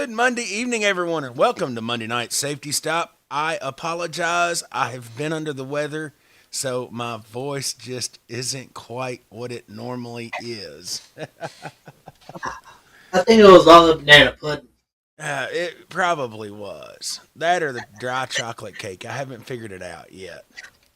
Good Monday evening, everyone, and welcome to Monday Night Safety Stop. I apologize. I have been under the weather, so my voice just isn't quite what it normally is. I think it was all the banana pudding. It probably was. That or the dry chocolate cake. I haven't figured it out yet.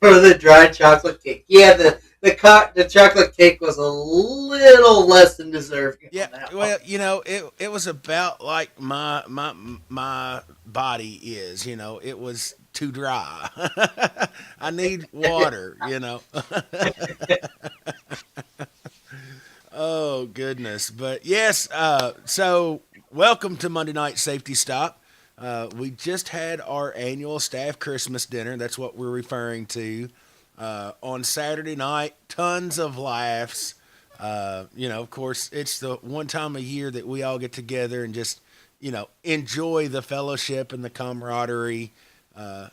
Or the dry chocolate cake. Yeah, the chocolate cake was a little less than deserving Yeah, on that one. well, it was about like my body is. It was too dry. I need water. Oh goodness, but yes. So welcome to Monday Night Safety Stop. We just had our annual staff Christmas dinner. That's what we're referring to. On Saturday night, tons of laughs. Of course, it's the one time a year that we all get together and just, enjoy the fellowship and the camaraderie.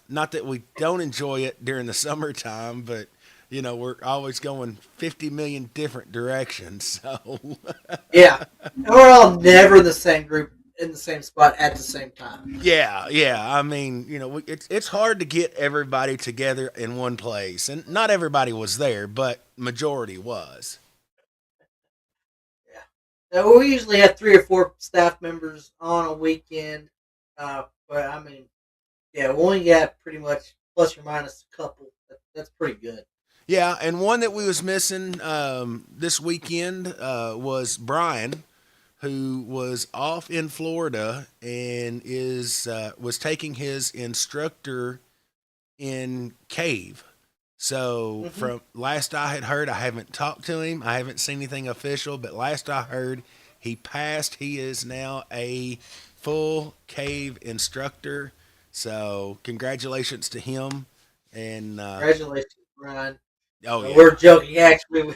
Not that we don't enjoy it during the summertime, but we're always going 50 million different directions. So, Yeah. And we're all never in the same group in the same spot at the same time. yeah, yeah. I mean, it's hard to get everybody together in one place, and not everybody was there, but majority was. Yeah. So we usually have three or four staff members on a weekend. But I mean, yeah, we only got pretty much plus or minus a couple. That's pretty good. Yeah, and one that we was missing this weekend was Brian, who was off in Florida and is was taking his instructor in cave. So Hmm. from last I had heard, I haven't talked to him. I haven't seen anything official, but last I heard, he passed. He is now a full cave instructor. So congratulations to him. And Congratulations, Ryan. oh We're yeah, joking. Actually,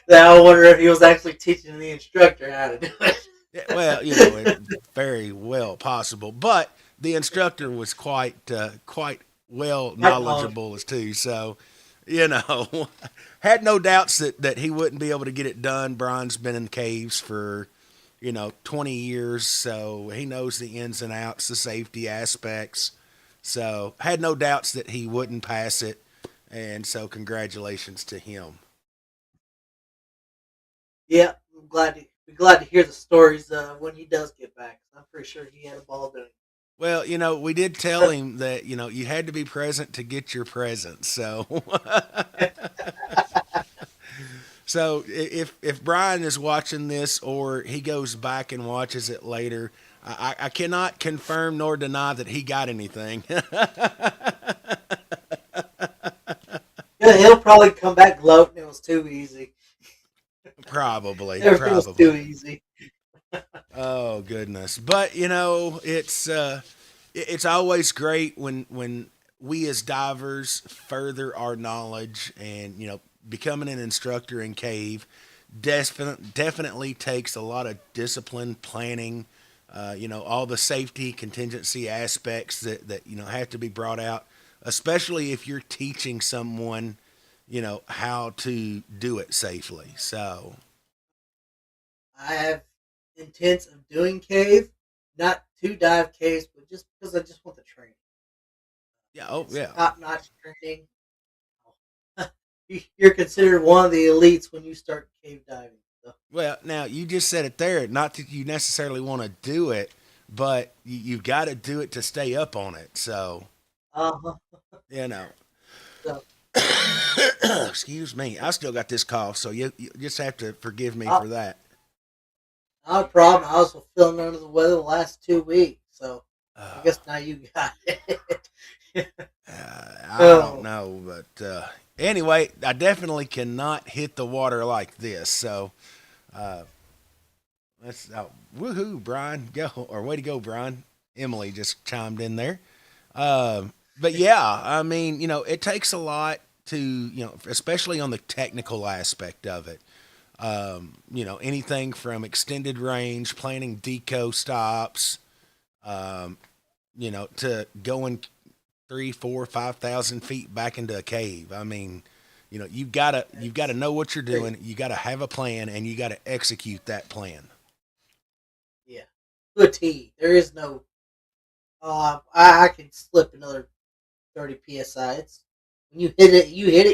that I wonder if he was actually teaching the instructor how to do it. yeah, well, very well possible. But the instructor was quite well Quite knowledgeable. knowledgeable as too. So, had no doubts that he wouldn't be able to get it done. Brian's been in caves for 20 years, so he knows the ins and outs, the safety aspects. So, had no doubts that he wouldn't pass it. And so, congratulations to him. Yeah, I'm glad to hear the stories when he does get back. I'm pretty sure he had a ball doing. Well, we did tell him that, you had to be present to get your present. So, so if Brian is watching this or he goes back and watches it later, I cannot confirm nor deny that he got anything. Yeah, he'll probably come back gloating. It was too easy. Probably, Everything was too probably. easy. Oh goodness, but it's always great when we as divers further our knowledge and becoming an instructor in cave definitely takes a lot of discipline planning. All the safety contingency aspects that have to be brought out, especially if you're teaching someone how to do it safely. So I have intents of doing cave, not to dive caves, but just because I just want the training. yeah, oh It's yeah. top notch training. You're considered one of the elites when you start cave diving. So, Well, now you just said it there. Not that you necessarily want to do it, but you've got to do it to stay up on it. So, uh-huh. you know, So, excuse me. I still got this cough, so you just have to forgive me uh, for that. not a problem. I was feeling under the weather the last 2 weeks, so I Uh, guess now you got it. I don't Oh, know, but anyway, I definitely cannot hit the water like this. So, uh, let's woohoo, Brian, go or way to go, Brian. Emily just chimed in there. But yeah, I mean, it takes a lot to, especially on the technical aspect of it. Anything from extended range, planning deco stops, um, to going 3, 4, 5,000 feet back into a cave. I mean, you've got to know what you're crazy. doing. You got to have a plan, and you got to execute that plan. Yeah. to a T. There is no. I can slip another 30 psi. It's when you hit it,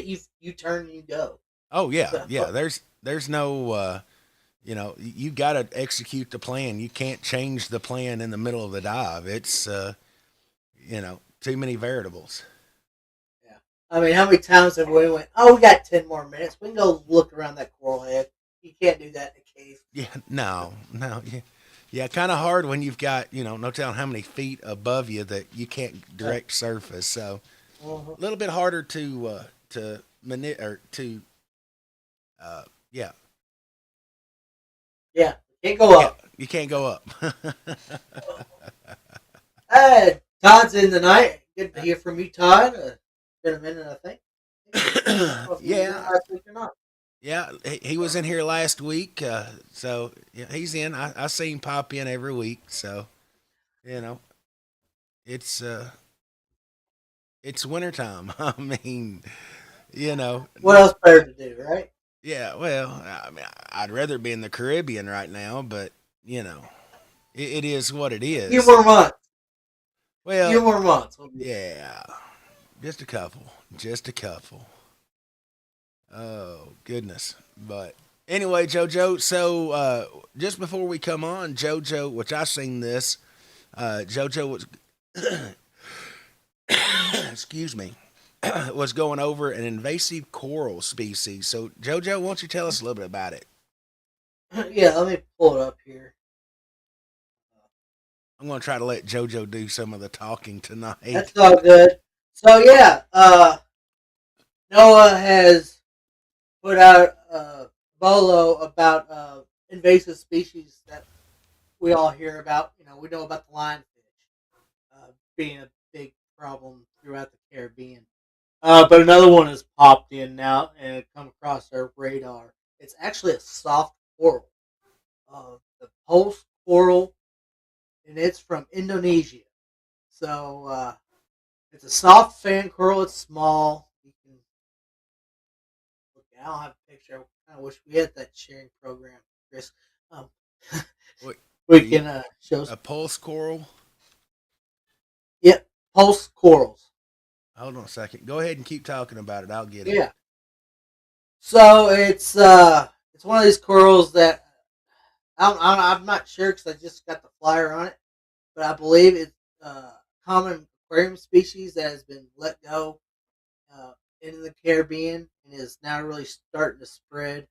you turn and you go. Oh yeah, So yeah. There's no you got to execute the plan. You can't change the plan in the middle of the dive. It's too many variables. yeah, I mean, how many times have we went? Oh, we got 10 more minutes. We can go look around that coral head. You can't do that in a cave. Yeah, no, no, yeah, yeah. Kind of hard when you've got no telling how many feet above you that you can't Yeah. direct surface. So Uh-huh. a little bit harder to or to yeah, Yeah, can't go yeah. up. You can't go up. Hey, Todd's in the night. Good to hear from you, Todd. Been a minute, I think. I don't know if you was in Yeah, last week or not. yeah. He was in here last week, so yeah, he's in. I see him pop in every week. So you know, it's uh, it's wintertime. I mean, What else better to do, right? yeah. Well, I mean, I'd rather be in the Caribbean right now, but you know, it is what it A few is. more months. A Well, few more months. yeah, just a couple, just a couple. Oh goodness, but anyway, JoJo. So just before we come on, JoJo, which I seen this, JoJo was, excuse me, was going over an invasive coral species. So JoJo, why don't you tell us a little bit about it? Yeah, let me pull it up here. I'm going to try to let JoJo do some of the talking tonight. That's all good. So yeah, Noah has put out a bolo about invasive species that we all hear about. We know about the lionfish being a big problem throughout the Caribbean. But another one has popped in now and come across our radar. It's actually a soft coral, the pulse coral, and it's from Indonesia. So it's a soft fan coral. It's small. You can look. I don't have a picture. I kind of wish we had that sharing program, Chris. Um, Wait, we are you can show. a pulse coral? Yep, pulse corals. Hold on a second. Go ahead and keep talking about it. I'll get it. Yeah. So it's one of these corals that I'm not sure because I just got the flyer on it, but I believe it's a common aquarium species that has been let go uh, into the Caribbean and is now really starting to spread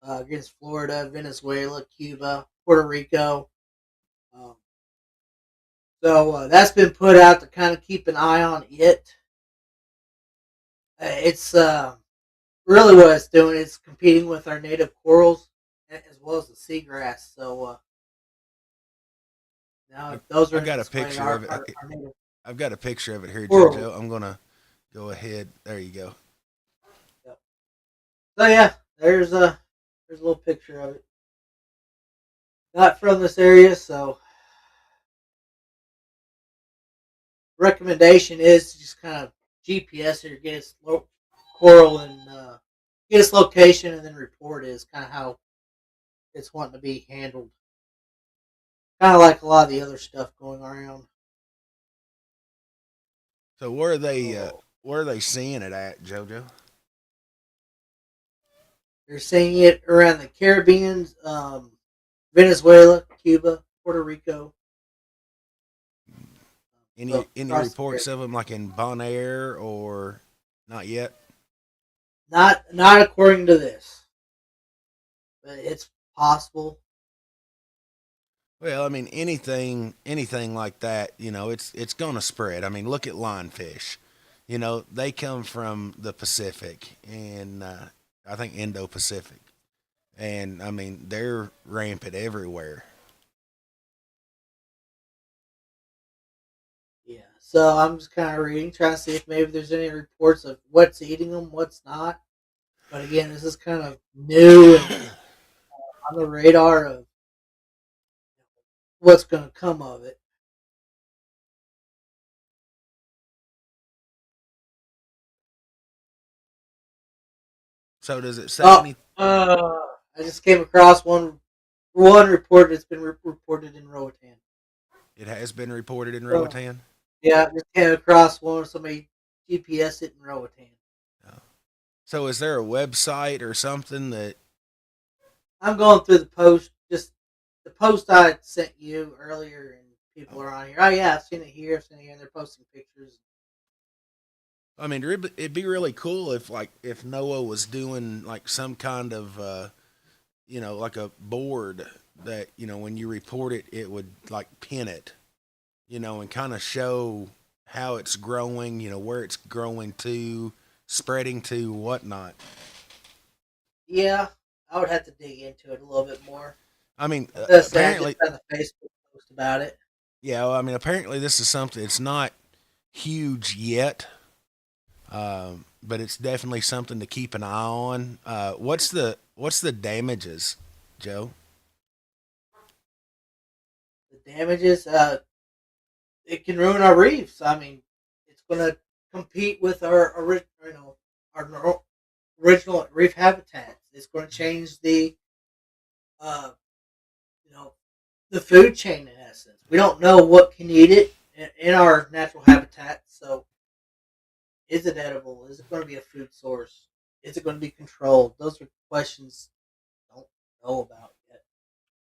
against Florida, Venezuela, Cuba, Puerto Rico. Um, so that's been put out to kind of keep an eye on it. It's really what it's doing. It's competing with our native corals as well as the seagrass. So now I, those are I in got a display. picture of it. Our native I've got a picture of it here, corals. JoJo. I'm gonna go ahead. There you go. Yep. So yeah, there's a little picture of it. Not from this area, so recommendation is to just kind of GPS it or get its coral and get its location and then report it is kind of how it's wanting to be handled. Kind of like a lot of the other stuff going around. So So where are they seeing it at, JoJo? you're seeing it around the Caribbean, Venezuela, Cuba, Puerto Rico. So Any across the reports Caribbean. of them like in Bon Air or not yet? Not according to this, but it's possible. Well, I mean anything like that, it's gonna spread. I mean, look at lionfish. They come from the Pacific and I think Indo Pacific, and I mean they're rampant everywhere. Yeah. So I'm just kind of reading, trying to see if maybe there's any reports of what's eating them, what's not. But again, this is kind of new and on the radar of what's going to come of it. So does it say Oh, any? I just came across one report that's been reported in Roatan. It has been reported in So, Roatan. yeah, just came across one. Somebody GPS it in Roatan. Oh. So is there a website or something that? I'm going through the post, just the post I sent you earlier, and people Oh, are on here. Oh yeah, I've seen it here. I've seen it here. And they're posting pictures. I mean, it'd be really cool if like if Noah was doing like some kind of like a board that when you report it, it would like pin it, and kind of show how it's growing, where it's growing to, spreading to, whatnot. Yeah, I would have to dig into it a little bit more. I mean, I'm gonna say I just apparently, found the Facebook post about it. yeah. Well, I mean, apparently, this is something. It's not huge yet, but it's definitely something to keep an eye on. What's the damages, Joe? The damages, it can ruin our reefs. I mean, it's gonna compete with our original reef habitats. It's going to change uh, you know, the food chain in essence. We don't know what can eat it in our natural habitat. So, is it edible? Is it going to be a food source? Is it going to be controlled? Those are questions I don't know about yet.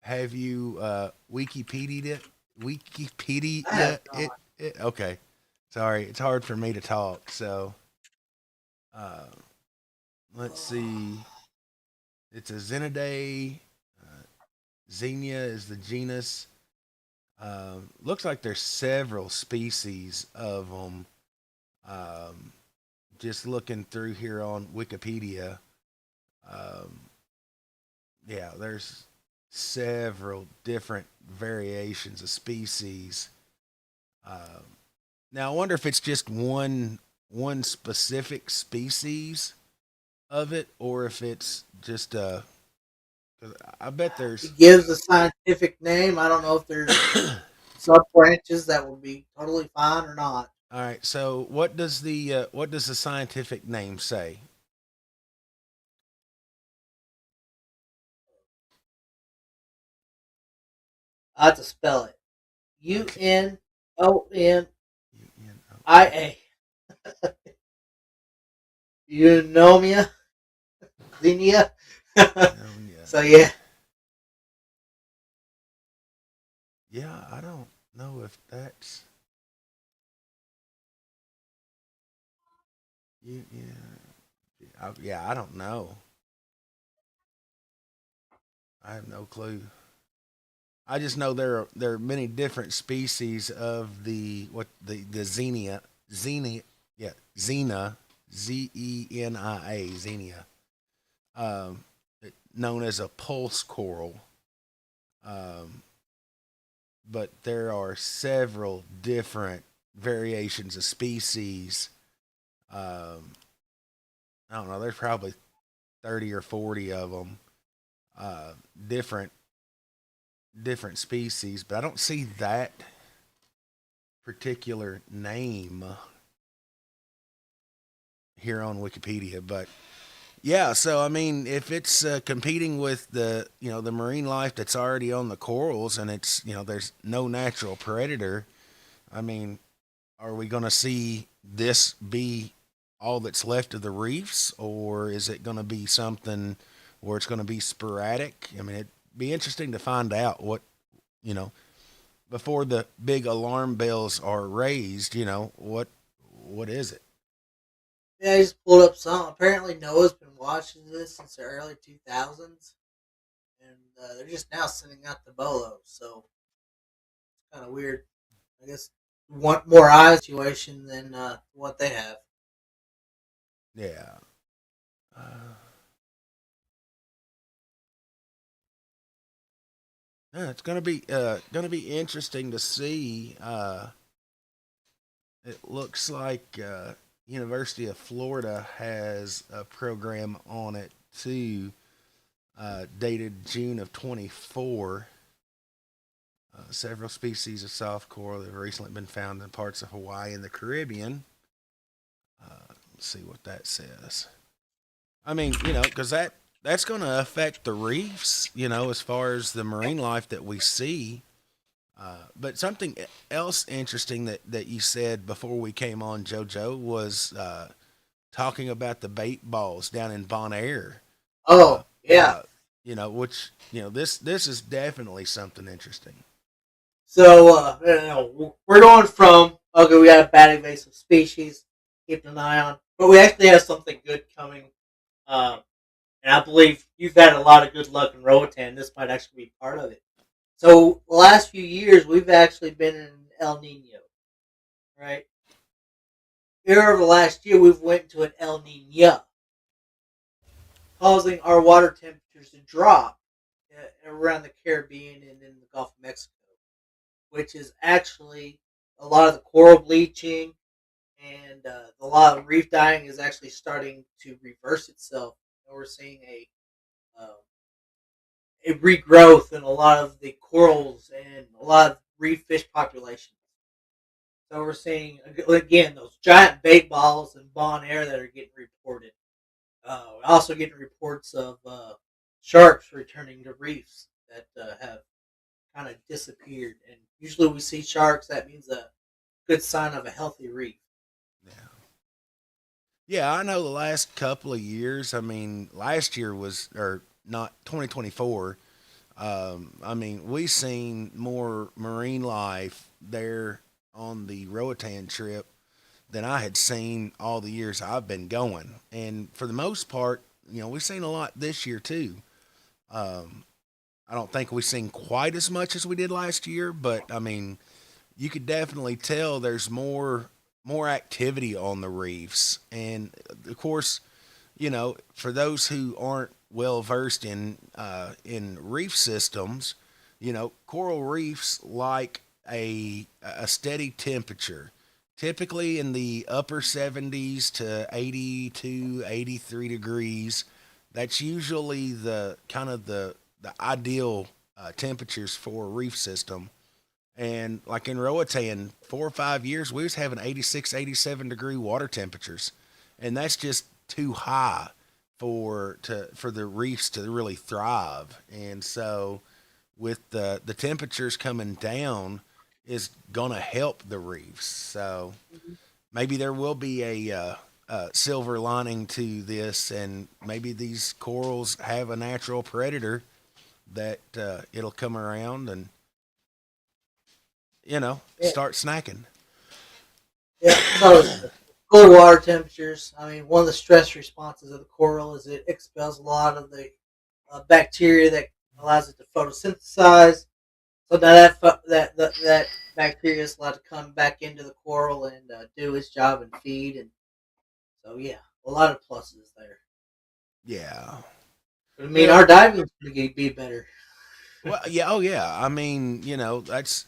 Have you Wikipedia'd it? Wikipedia I have it, not. it? Okay. Sorry, it's hard for me to talk. So uh, let's see. It's a Xenidae. Uh, Xenia is the genus. Looks like there's several species of them. Um, just looking through here on Wikipedia. Um, yeah, there's several different variations of species. Um, Now I wonder if it's just one specific species of it, or if it's just 'cause I bet there's. It gives a scientific name. I don't know if there's sub branches that would be totally fine or not. All right. So what does the scientific name say? I have to spell it. Okay. Unonia. UNO. Eunomia. Xenia. Yeah. So yeah. Yeah. I don't know if that's. Yeah. I don't know. I have no clue. I just know there are many different species of the xenia, yeah, xena, xenia, um, known as a pulse coral. Um, but there are several different variations of species. Um, I don't know. There's probably 30 or 40 of them. Uh, different different species, but I don't see that particular name here on Wikipedia. But yeah, so I mean, if it's competing with the marine life that's already on the corals, and it's there's no natural predator. I mean, are we going to see this be all that's left of the reefs, or is it going to be something where it's going to be sporadic? I mean, it'd be interesting to find out what you know before the big alarm bells are raised. What is it? Yeah, I just pulled up some. Apparently, Noah's been watching this since the early 2000s, and they're just now sending out the bolos. So it's kind of weird. I guess want more eyes situation than what they have. Yeah. Uh, yeah, it's gonna be interesting to see. It looks like University of Florida has a program on it too, dated June of 24. Several species of soft coral have recently been found in parts of Hawaii and the Caribbean. Let's see what that says. I mean, because that's going to affect the reefs, as far as the marine life that we see. But something else interesting that you said before we came on, JoJo, was talking about the bait balls down in Bon Air. Uh, Oh yeah. uh, which this is definitely something interesting. So we're going from okay, we got a bad invasive species, keeping an eye on, but we actually have something good coming. Um, and I believe you've had a lot of good luck in Roatan. This might actually be part of it. So the last few years, we've actually been in El Nino, right? Here over the last year, we've went to an El Nino, causing our water temperatures to drop around the Caribbean and in the Gulf of Mexico, which is actually a lot of the coral bleaching and a lot of reef dying is actually starting to reverse itself. And we're seeing a regrowth in a lot of the corals and a lot of reef fish populations. So we're seeing again those giant bait balls in Bon Air that are getting reported. Also getting reports of sharks returning to reefs that have kind of disappeared. And usually we see sharks. That means a good sign of a healthy reef. Yeah. Yeah, I know the last couple of years. I mean, last year was, or not 2024. I mean, we seen more marine life there on the Roatan trip than I had seen all the years I've been going. And for the most part, we've seen a lot this year too. Um, I don't think we've seen quite as much as we did last year, but I mean, you could definitely tell there's more activity on the reefs. And of course, for those who aren't well versed in reef systems, coral reefs like a steady temperature, typically in the upper 70s to 82, 83 degrees. That's usually the kind of the ideal temperatures for a reef system. And like in Roatan, 4 or 5 years, we was having 86, 87 degree water temperatures. And that's just too high for the reefs to really thrive. And so with the temperatures coming down is going to help the reefs. So Mhm. maybe there will be a silver lining to this, and maybe these corals have a natural predator that it'll come around and Yeah, start snacking. yeah. It's always good. Cooler water temperatures. I mean, one of the stress responses of the coral is it expels a lot of the bacteria that allows it to photosynthesize. So now that bacteria is allowed to come back into the coral and do its job and feed. And so yeah, a lot of pluses there. Yeah. But I mean, Well, our diving is going to be better. well, yeah, oh yeah. I mean, that's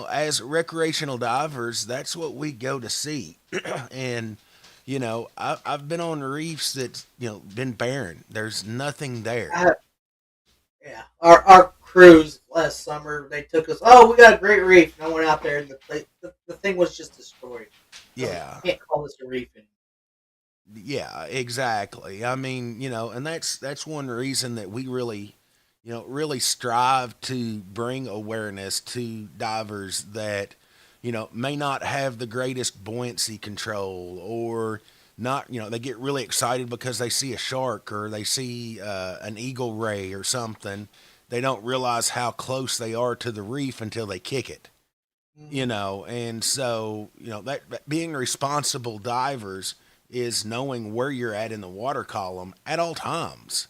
as recreational divers, that's what we go to see. And I've been on reefs that been barren. There's nothing there. I, yeah, our cruise last summer they took us. Oh, we got a great reef, and I went out there and the thing was just destroyed. I mean, Yeah. you can't call this a reef anymore. Yeah, exactly. I mean, and that's one reason that we really, really strive to bring awareness to divers that, may not have the greatest buoyancy control, or not, they get really excited because they see a shark or they see an eagle ray or something. They don't realize how close they are to the reef until they kick it. Mm-hmm. And so that being responsible divers is knowing where you're at in the water column at all times.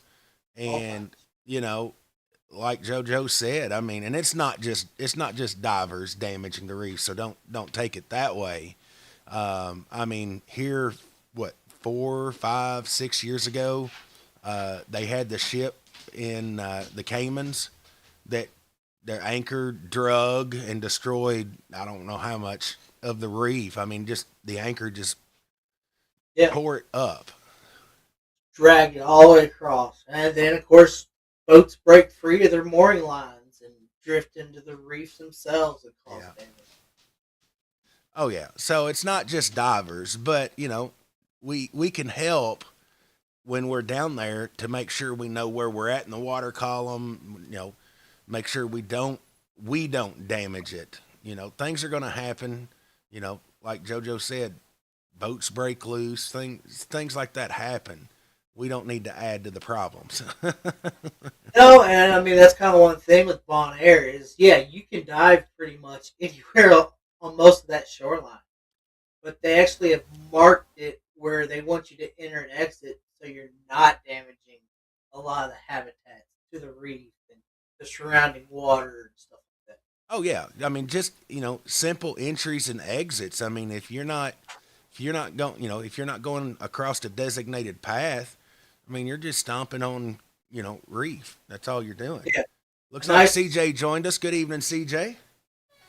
All And times. you know like JoJo said, I mean, and it's not just divers damaging the reef, so don't take it that way. I mean, here, what, 4, 5, 6 years ago, they had the ship in the Caymans that their anchor drug and destroyed, I don't know how much of the reef. I mean, just the anchor just Yeah, tore it up. drag it all the way across, and then of course boats break free of their mooring lines and drift into the reefs themselves and cause Yeah. damage. Oh yeah. So it's not just divers, but we can help when we're down there to make sure we know where we're at in the water column. Make sure we don't we don't damage it. Things are going to happen. Like JoJo said, boats break loose, things like that happen. We don't need to add to the problems. No, and I mean that's kind of one thing with Bon Air is yeah, you can dive pretty much anywhere on most of that shoreline, but they actually have marked it where they want you to enter and exit, so you're not damaging a lot of the habitats to the reef and the surrounding water and stuff like Oh yeah, I mean just simple entries and exits. I mean if you're not going if you're not going across a designated path, I mean you're just stomping on reef. That's all you're doing. that. Yeah, Looks a like nice CJ joined us. Good evening, CJ.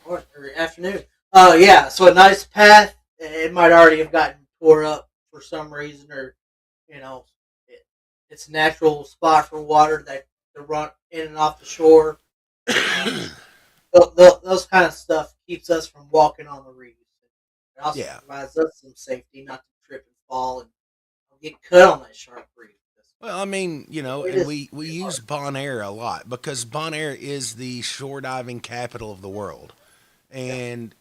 morning or afternoon. Yeah, so a nice path. It might already have gotten tore up for some reason, or you know, it, it's a natural spot for water that to run in and off the shore. Uh, those kind of stuff keeps us from walking on the reefs. It also Yeah. provides us some safety, not to trip and fall and get cut on that sharp reef. Well, I mean, It and is we pretty use hard. Bon Air a lot because Bon Air is the shore diving capital of the world. Yeah, And,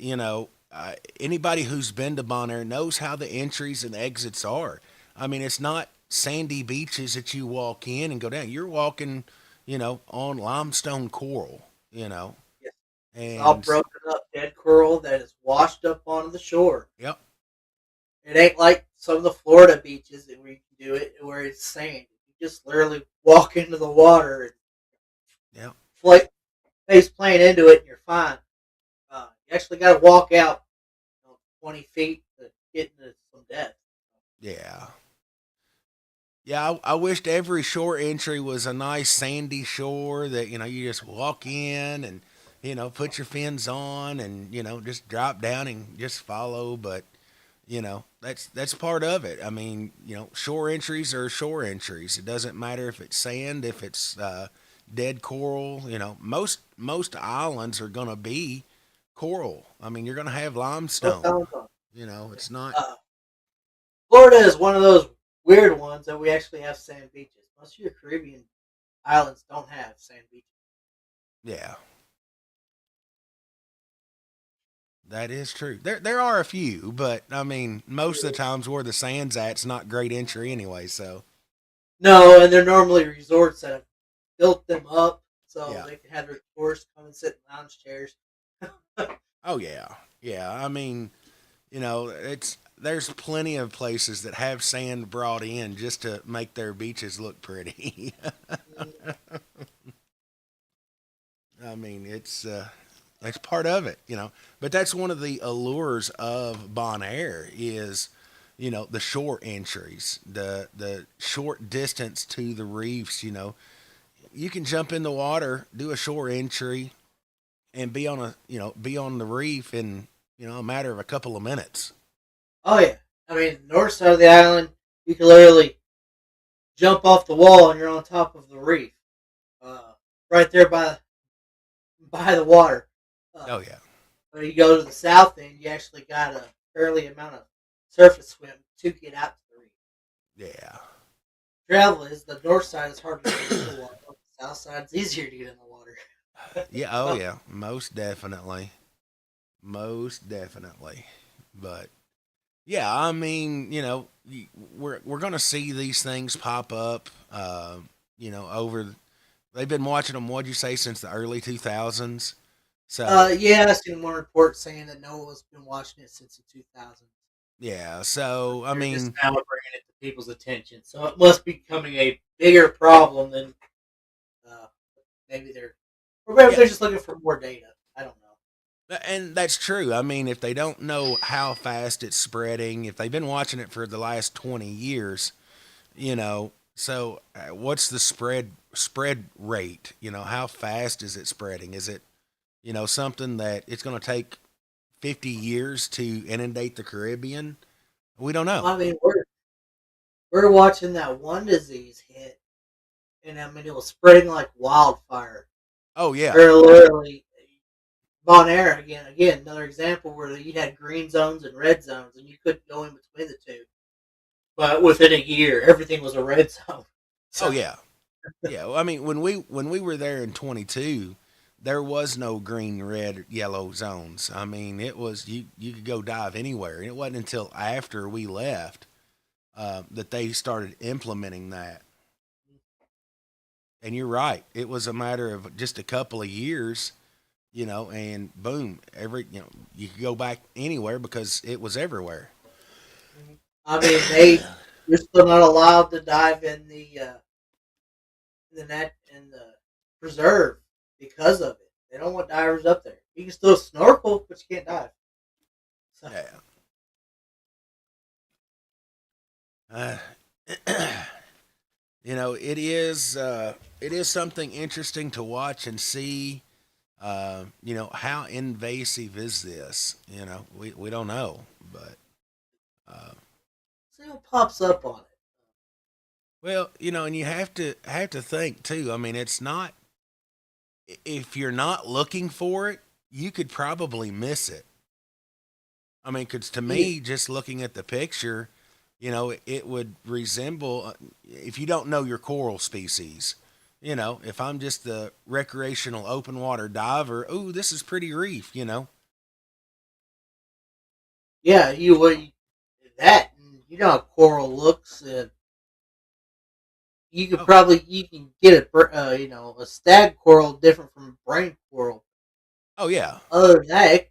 anybody who's been to Bon Air knows how the entries and exits are. I mean, it's not sandy beaches that you walk in and go down. You're walking, on limestone coral, yeah. It's all and, broken up dead coral that is washed up onto the shore. yep, It ain't like some of the Florida beaches that we can do it where it's sand. You just literally walk into the water and yep, float face plant into it, and you're fine. You actually got to walk out 20 feet to get into some depth. yeah. Yeah, I wished every shore entry was a nice sandy shore that you just walk in and put your fins on and just drop down and just follow. But that's part of it. I mean, shore entries are shore entries. It doesn't matter if it's sand, if it's dead coral. Most islands are gonna be coral. I mean, you're gonna have Most limestone. times, yeah. It's not. Florida is one of those weird ones that we actually have sand beaches. Most of your Caribbean islands don't have sand beaches. Yeah, that is true. There are a few, but I mean, most of the times where the sand's at, it's not great entry anyway. So No, and they're normally resorts that have built them up so yeah. they can have their tourists come and sit in lounge chairs. Oh yeah, yeah. I mean, it's there's plenty of places that have sand brought in just to make their beaches look pretty. I mean, it's part of it. But that's one of the allures of Bon Air is, the shore entries, the short distance to the reefs. You can jump in the water, do a shore entry, and be on the reef in a matter of a couple of minutes. Oh yeah, I mean the north side of the island, you can literally jump off the wall and you're on top of the reef, right there by the water. Oh Uh, yeah, when you go to the south end, you actually got a fairly amount of surface swim to get out to the reef. yeah, Travel is the north side is harder to get into the water. The south side is easier to get in the water. yeah. Oh yeah, most definitely, most definitely. But yeah, I mean, we're gonna see these things pop up. Over they've been watching them. What'd you say since the early 2000s? So Yeah, I seen one report saying that Noah's been watching it since the 2000s. yeah, so I They're just mean, now bringing it to people's attention, so it must be becoming a bigger problem than uh, maybe they're, or maybe yeah, they're just looking for more data. I don't know. and that's true. I mean, if they don't know how fast it's spreading, if they've been watching it for the last 20 years, so what's the spread rate? How fast is it spreading? Is it something that it's going to take 50 years to inundate the Caribbean? We don't Well, know. I mean, we're watching that one disease hit, and I mean it was spreading like wildfire. Oh yeah. Or literally, Bon Air again, another example where you had green zones and red zones, and you couldn't go in between the two. But within a year, everything was a red zone. Oh So yeah. Yeah. Well, I mean, when we were there in 22, there was no green, red, yellow zones. I mean, it was you could go dive anywhere, and it wasn't until after we left that they started implementing that. And you're right, it was a matter of just a couple of years, and boom, you could go back anywhere because it was everywhere. I mean, you're still not allowed to dive in the net in the preserve because of it. They don't want divers up there. You can still snorkel, but you can't dive. So Yeah. Uh, it is something interesting to watch and see. How invasive is this? We don't know, but uh, see what pops up on it. well, and you have to think too. I mean, it's not if you're not looking for it, you could probably miss it. I mean, because to Yeah, me, just looking at the picture, it would resemble if you don't know your coral species. If I'm just the recreational open water diver, ooh, this is pretty reef. yeah, you would that. And you know how coral looks. Oh, You can get a stag coral different from a brain coral. oh yeah, Other than that,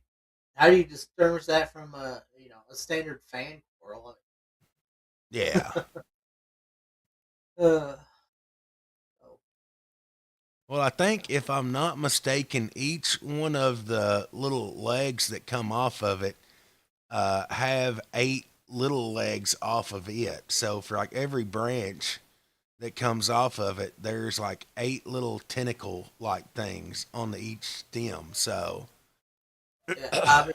how do you distinguish that from a standard fan coral? yeah. Uh, oh, Well, I think if I'm not mistaken, each one of the little legs that come off of it have eight little legs off of it. So for like every branch that comes off of it, there's like eight little tentacle like things on each stem. So yeah,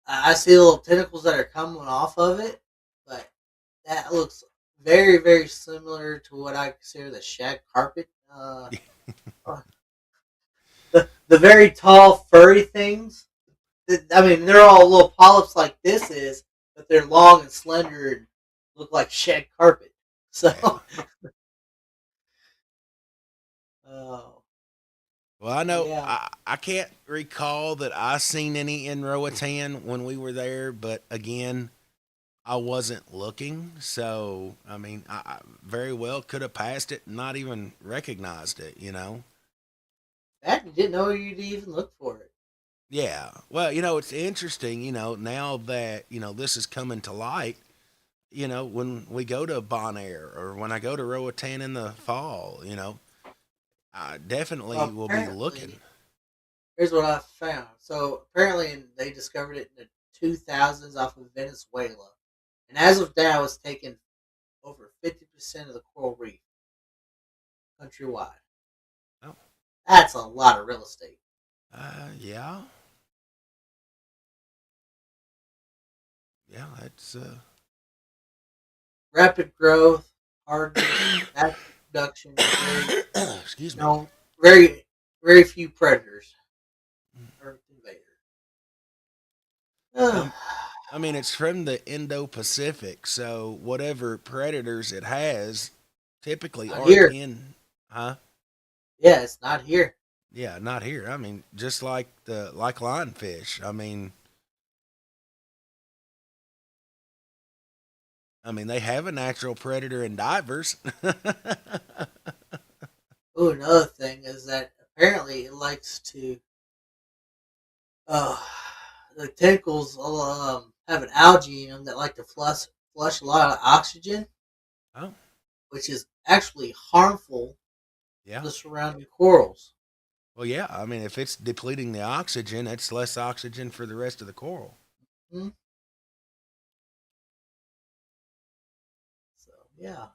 I see little tentacles that are coming off of it, but that looks very, very similar to what I consider the shag carpet. Uh, the very tall, furry things. I mean, they're all little polyps like this is, but they're long and slender and look like shag carpet. So, yeah. oh Well, I know yeah, I can't recall that I seen any in Roatan when we were there, but again, I wasn't looking, so I mean, I very well could have passed it and not even recognized it. that you didn't know you'd even look for it. Yeah. Well, it's interesting, now that, this is coming to light, when we go to Bon Air or when I go to Roatan in the fall, I definitely Well, will be looking. apparently, here's what I found. So apparently, they discovered it in the 2000s off of Venezuela, and as of now, it's taken over 50% of the coral reef countrywide. Oh, That's a lot of real estate. yeah. Yeah, that's, Rapid growth, hardness, active production, excuse me. no, very, very few predators. Earth invader. Um, I mean, it's from the Indo Pacific, so whatever predators it has typically Not aren't here. in, huh? Yeah, it's not here. Yeah, not here. I mean, just like lionfish. I mean, they have a natural predator in divers. Oh, another thing is that apparently it likes to. Uh, the tentacles have an algae in them that like to flush a lot of oxygen, Oh, which is actually harmful to yeah. the surrounding corals. Well, yeah. I mean, if it's depleting the oxygen, it's less oxygen for the rest of the coral. Hmm. So yeah,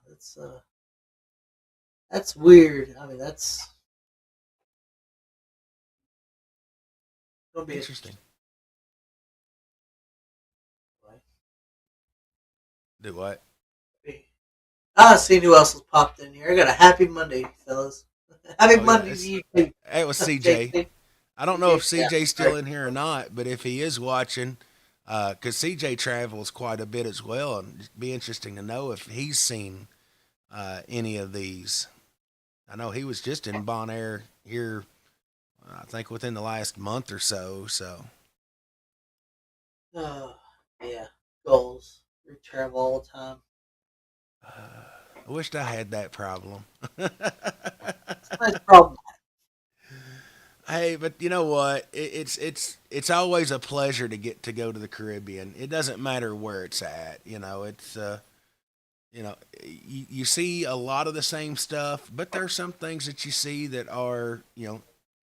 that's weird. I mean, that's gonna be Interesting. interesting. Right? Do what? See who else has popped in here. I got a happy Monday, fellas. Happy Oh, yeah. Monday to you too, It was CJ. JJ. I don't know if Yeah, CJ's still sorry. in here or not, but if he is watching, because CJ travels quite a bit as well, and it'd be interesting to know if he's seen any of these. I know he was just in Bonaire here, I think within the last month or so. So Oh, yeah. Goals. We travel all the time. I wished I had that problem. It's a nice problem. Hey, but you know what? It's always a pleasure to get to go to the Caribbean. It doesn't matter where it's at. It's you know you see a lot of the same stuff, but there are some things that you see that are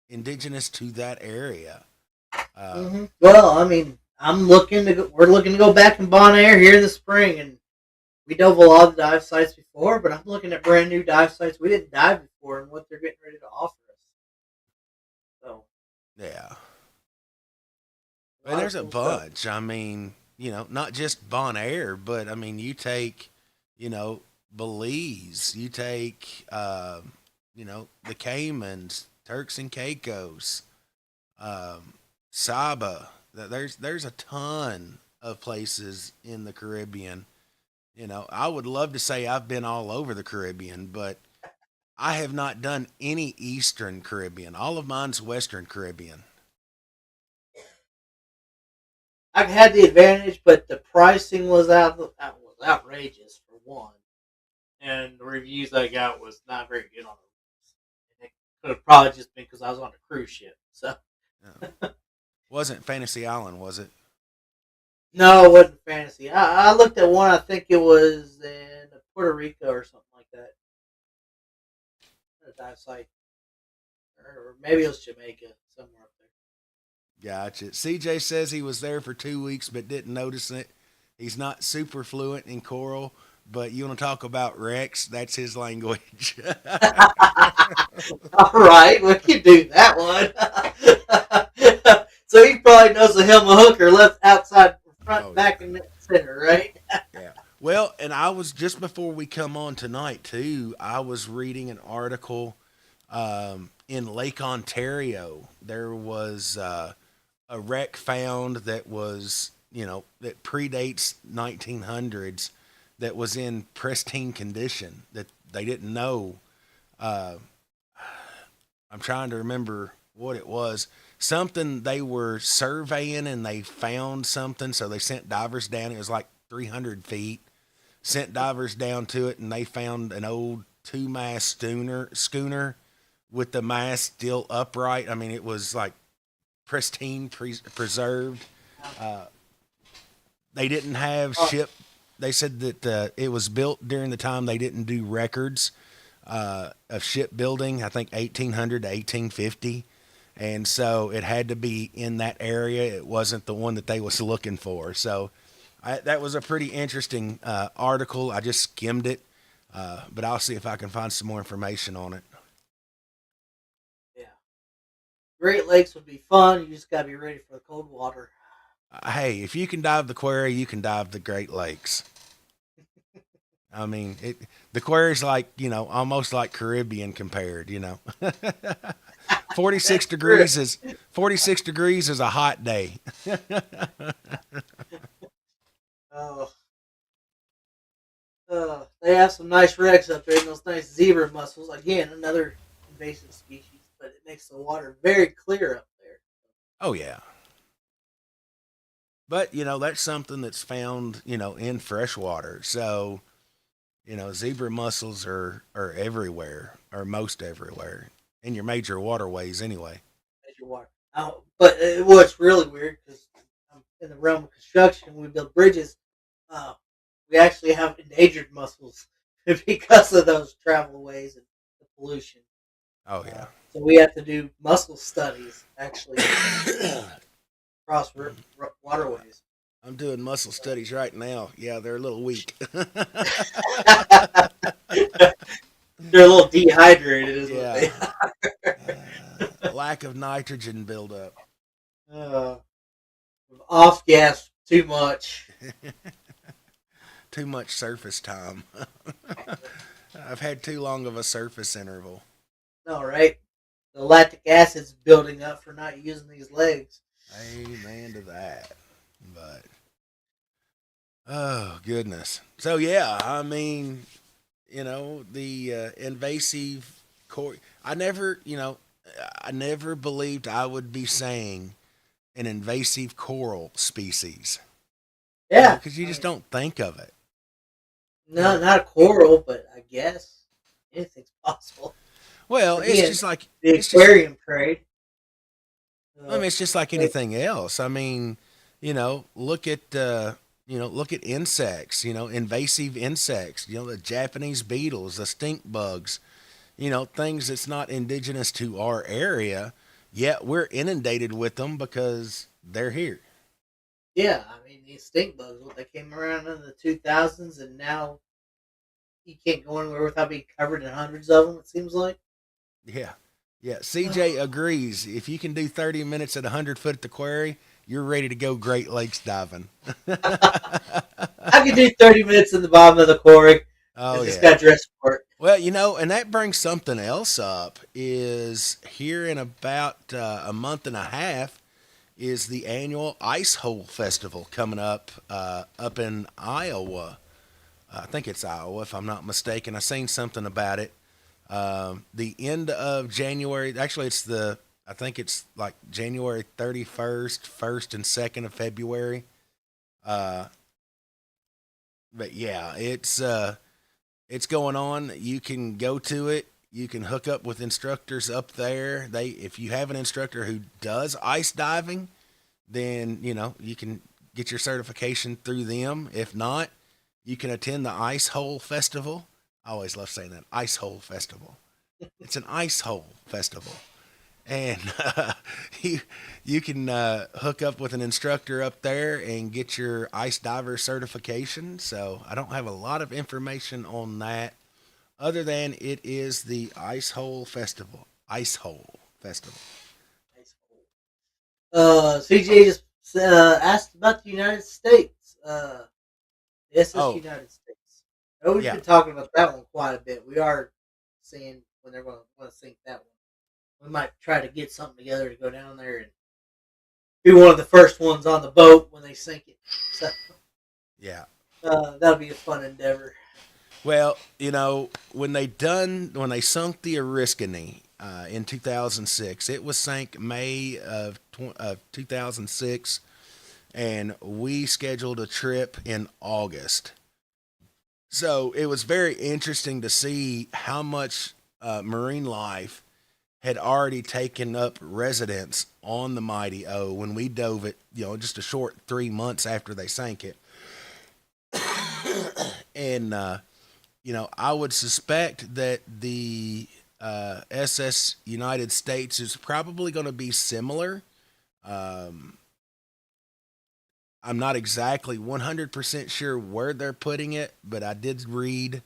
indigenous to that area. Well, I mean, I'm looking to go, we're looking to go back in Bonaire here in the spring, and we dove a lot of dive sites before, but I'm looking at brand new dive sites we didn't dive before and what they're getting ready to offer us. So, Yeah, a and lot of there's a cool stuff. bunch. I mean, not just Bonaire, but I mean, you take, you know, Belize, you take, the Caymans, Turks and Caicos, um, Saba. There's a ton of places in the Caribbean. I would love to say I've been all over the Caribbean, but I have not done any Eastern Caribbean. All of mine's Western Caribbean. I've had the advantage, but the pricing was was outrageous for one, and the reviews I got was not very good on it. And it could have probably just been because I was on a cruise ship. So Uh, wasn't Fantasy Island, was it? no, it wasn't fantasy. I looked at one. I think it was in Puerto Rico or something like that. A dive site, or maybe it was Jamaica, somewhere up there. Gotcha. CJ says he was there for 2 weeks but didn't notice it. He's not super fluent in choral, but you want to talk about Rex? That's his language. All right, we can do that one. So he probably knows the Helma Hooker left outside, front, Oh back, yeah, and center, right? yeah. Well, and I was just before we come on tonight too. I was reading an article in Lake Ontario. There was a wreck found that was that predates 1900s that was in pristine condition that they didn't know. Uh, I'm trying to remember what it was. Something they were surveying and they found something, so they sent divers down. It was like 300 feet. Sent divers down to it, and they found an old two-mast schooner with the mast still upright. I mean, it was like pristine, preserved. Uh, they didn't have Oh, ship. They said that it was built during the time they didn't do records of shipbuilding. I think 1800 to 1850, and so it had to be in that area. It wasn't the one that they was looking for. So that was a pretty interesting article. I just skimmed it, but I'll see if I can find some more information on it. yeah. Great Lakes would be fun. You just gotta be ready for the cold water. Hey, if you can dive the quarry, you can dive the Great Lakes. I mean, the quarry's like almost like Caribbean compared. 46 That's true. degrees is 46 degrees is a hot day. Oh, they have some nice wrecks up there, and those nice zebra mussels. Again, another invasive species, but it makes the water very clear up there. Oh yeah, but that's something that's found in freshwater. So zebra mussels are everywhere, or most everywhere in your major waterways anyway. Major water. But what's really weird because in the realm of construction, we build bridges. Uh, we actually have endangered mussels because of those travelways and the pollution. Oh yeah. So we have to do mussel studies actually across waterways. I'm doing muscle studies right now. Yeah, they're a little weak. They're a little dehydrated, is what Yeah. they. Lack of nitrogen buildup. Uh, off gas too much. Too much surface time. I've had too long of a surface interval. All right, the lactic acid's building up for not using these legs. Amen to that. But oh goodness. So yeah, I mean, the invasive. Corey, I never believed I would be saying an invasive coral species. Yeah, Because you I just mean, don't think of it. You no, know, not a coral, but I guess anything's possible. well, it's Again, just like the it's just aquarium trade. I mean, Uh, it's just like but anything else. I mean, look at insects. Invasive insects. The Japanese beetles, the stink bugs. Things that's not indigenous to our area, yet we're inundated with them because they're here. yeah, I mean these stink bugs. What they came around in the 2000s, and now you can't go anywhere without being covered in hundreds of them. It seems like. Yeah, yeah. CJ agrees. If you can do 30 minutes at 100 foot at the quarry, you're ready to go Great Lakes diving. I could do 30 minutes in the bottom of the quarry. I Oh just yeah. got dressed for it. Well, and that brings something else up. Is here in about a month and a half is the annual Ice Hole Festival coming up in Iowa. I think it's Iowa, if I'm not mistaken. I seen something about it. The end of January. Actually, I think it's like January 31st, 1st and 2nd of February. Uh, but yeah, it's going on. You can go to it. You can hook up with instructors up there. If you have an instructor who does ice diving, then you can get your certification through them. If not, you can attend the Ice Hole Festival. I always love saying that, Ice Hole Festival. It's an ice hole festival, and you you can hook up with an instructor up there and get your ice diver certification. So I don't have a lot of information on that, other than it is the Ice Hole Festival. Ice Hole Festival. Nice. CJ just asked about the United States. The SS Oh United States. I know we've yeah. been talking about that one quite a bit. We are seeing when they're going to want to sink that one. We might try to get something together to go down there and be one of the first ones on the boat when they sink it. So Yeah. that'll be a fun endeavor. Well, when they sunk the Oriskany in 2006, it was sank May of 2006, and we scheduled a trip in August. So it was very interesting to see how much marine life had already taken up residence on the Mighty O when we dove it, just a short 3 months after they sank it. And I would suspect that the SS United States is probably going to be similar. Um, I'm not exactly 100% sure where they're putting it, but I did read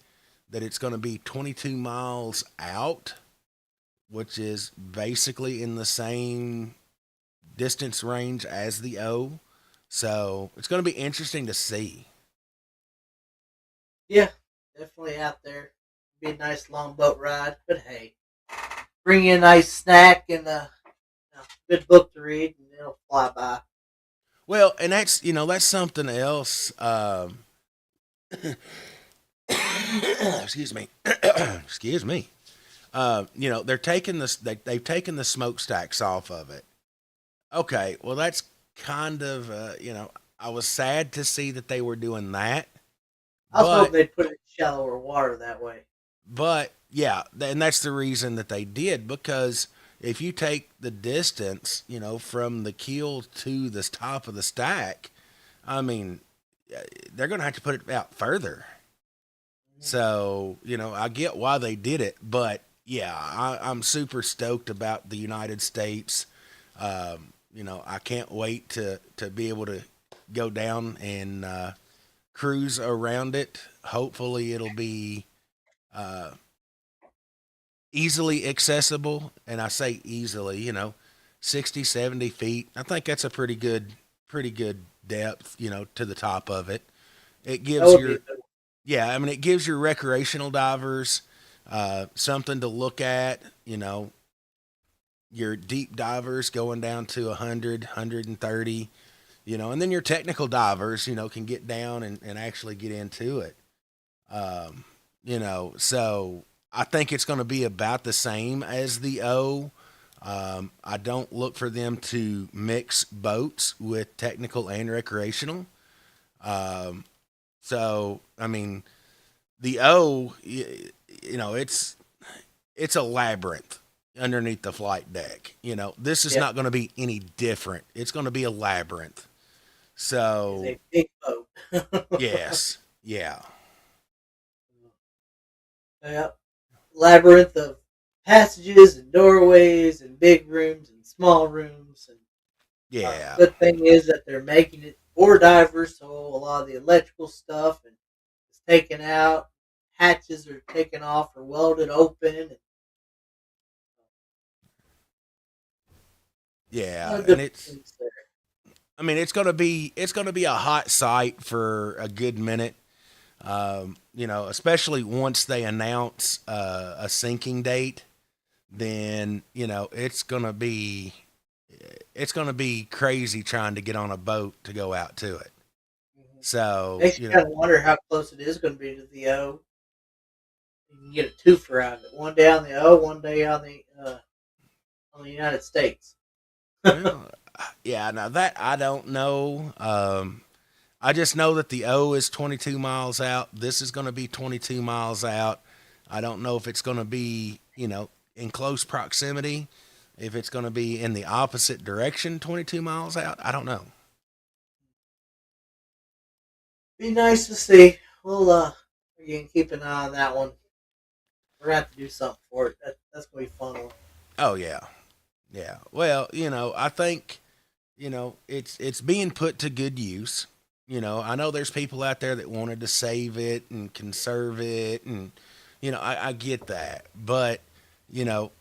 that it's going to be 22 miles out, which is basically in the same distance range as the O. So it's going to be interesting to see. Yeah, definitely out there. Be a nice long boat ride. But hey, bring in a nice snack and a good book to read, and it'll fly by. Well, and that's something else. Excuse me. Excuse me. They've taken the smokestacks off of it. Okay, well that's kind of I was sad to see that they were doing that, I was hoping but they'd put it in shallower water that way. yeah, and that's the reason that they did, because if you take the distance, from the keel to the top of the stack, I mean, they're going to have to put it out further. Mhm. So, I get why they did it, but yeah, I'm super stoked about the United States. I can't wait to be able to go down and cruise around it. Hopefully, it'll be uh, easily accessible. And I say easily, 60, 70 feet. I think that's a pretty good depth, to the top of it. It That gives would be a your good one. Yeah, I mean, it gives your recreational divers something to look at. Your deep divers going down to 100, 130, and then your technical divers, can get down and actually get into it. So I think it's going to be about the same as the O. I don't look for them to mix boats with technical and recreational. Um, so, I mean, the O, it's a labyrinth underneath the flight deck. This is Yeah, not going to be any different. It's going to be a labyrinth. is So, a big boat. yes, yeah, Yeah, labyrinth of passages and doorways and big rooms and small rooms. And yeah, good thing is that they're making it for divers, so a lot of the electrical stuff and is taken out. Hatches are taken off or welded open. And a lot yeah, of and different it's. things there. I mean, it's gonna be a hot site for a good minute. Especially once they announce a sinking date, then it's gonna be crazy trying to get on a boat to go out to it. Mhm. So Makes you kind of wonder how close it is going to be to the O. You can get a twofer out of it. One day on the O, one day on the United States. well, yeah. Now that I don't know. I just know that the O is 22 miles out. This is going to be 22 miles out. I don't know if it's going to be in close proximity. If it's going to be in the opposite direction, 22 miles out, I don't know. Be nice to see. We'll again keep an eye on that one. We're gonna have to do something for it. That's gonna be a fun one. Oh yeah, yeah. Well, I think it's being put to good use. I know there's people out there that wanted to save it and conserve it, and I get that, but you know,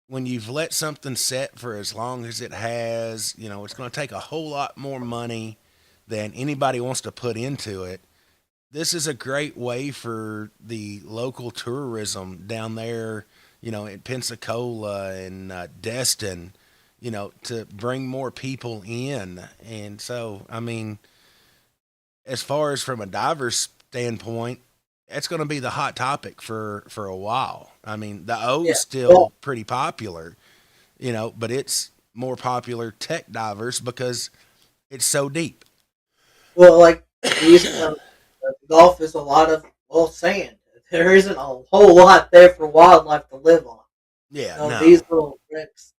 when you've let something set for as long as it has, it's going to take a whole lot more money than anybody wants to put into it. This is a great way for the local tourism down there, in Pensacola and Destin, to bring more people in. And so, I mean, as far as from a diver's standpoint, it's going to be the hot topic for a while. I mean, the O's Yeah. Well, still pretty popular, but it's more popular tech divers because it's so deep. like these golf is a lot of sand. There isn't a whole lot there for wildlife to live on. Yeah, So these no. little wrecks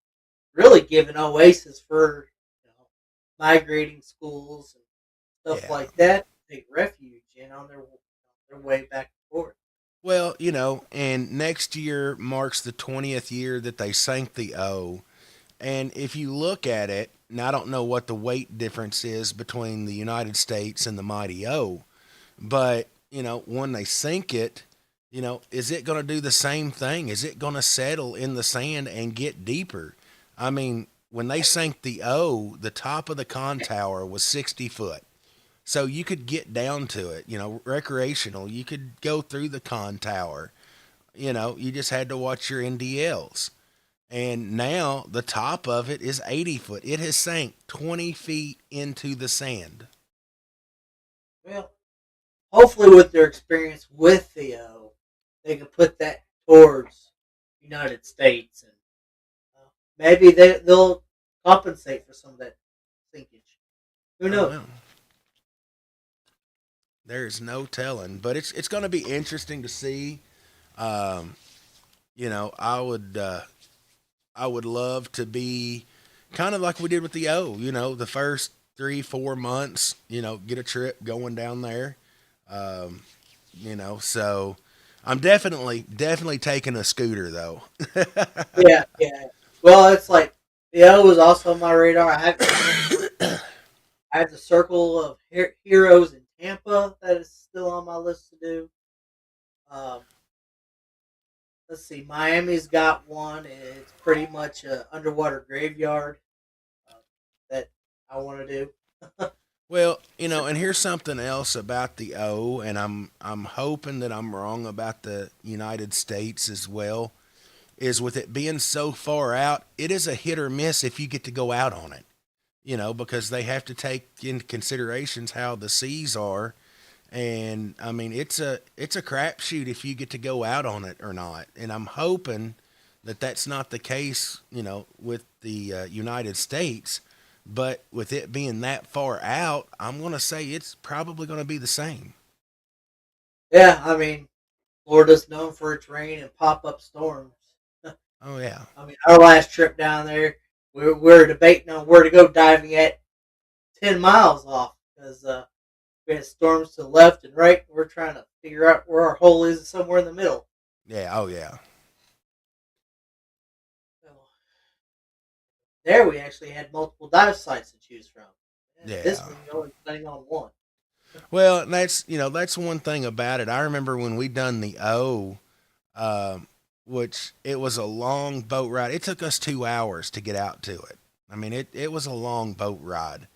really give an oasis for migrating schools and stuff Yeah. like that to take refuge in on their way back and forth. Well, and next year marks the 20th year that they sank the O. And if you look at it, and I don't know what the weight difference is between the United States and the mighty O, but, when they sink it, is it going to do the same thing? Is it going to settle in the sand and get deeper? I mean, when they sank the O, the top of the con tower was 60 foot. So you could get down to it, recreational. You could go through the con tower. You just had to watch your NDLs. And now the top of it is 80 foot. It has sank 20 feet into the sand. Well, hopefully, with their experience with Theo, they can put that towards United States, and maybe they'll compensate for some of that sinkage. Who I don't knows? know. There's no telling, but it's going to be interesting to see. Um, I would love to be kind of like we did with the O. The first 3-4 months. Get a trip going down there. Um, so I'm definitely taking a scooter though. Yeah, yeah. Well, it's like Theo was also on my radar. I have the circle of heroes in Tampa that is still on my list to do. Um, let's see, Miami's got one. It's pretty much a underwater graveyard uh, that I want to do. Well, and here's something else about the O, and I'm hoping that I'm wrong about the United States as well. Is with it being so far out, it is a hit or miss if you get to go out on it. Because they have to take into considerations how the seas are. And I mean, it's a crapshoot if you get to go out on it or not. And I'm hoping that that's not the case, with the United States. But with it being that far out, I'm going to say it's probably going to be the same. Yeah, I mean, Florida's known for its rain and pop up storms. Oh yeah, I mean, our last trip down there, we were debating on where to go diving at 10 miles off because we had storms to the left and right. We're trying to figure out where our hole is somewhere in the middle. yeah, oh yeah, So there we actually had multiple dive sites to choose from. And this yeah. one, you're only planning on one. Well, that's one thing about it. I remember when we done the O, um, which it was a long boat ride. It took us 2 hours to get out to it. I mean, it was a long boat ride.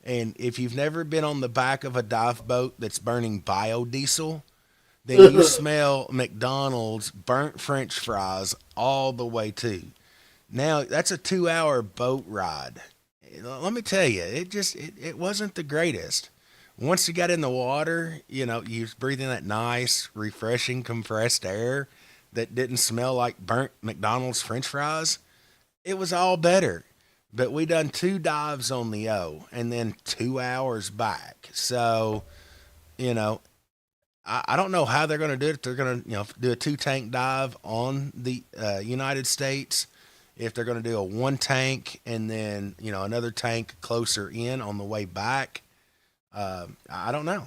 And if you've never been on the back of a dive boat that's burning biodiesel, then you smell McDonald's burnt French fries all the way too. Now that's a 2 hour boat ride. Let me tell you, it wasn't the greatest. Once you got in the water, you was breathing that nice, refreshing, compressed air that didn't smell like burnt McDonald's French fries. It was all better. But we done two dives on the O and then 2 hours back. So, you know, I don't know how they're going to do it. They're going to, do a two tank dive on the United States. If they're going to do a one tank and then, another tank closer in on the way back. I don't know.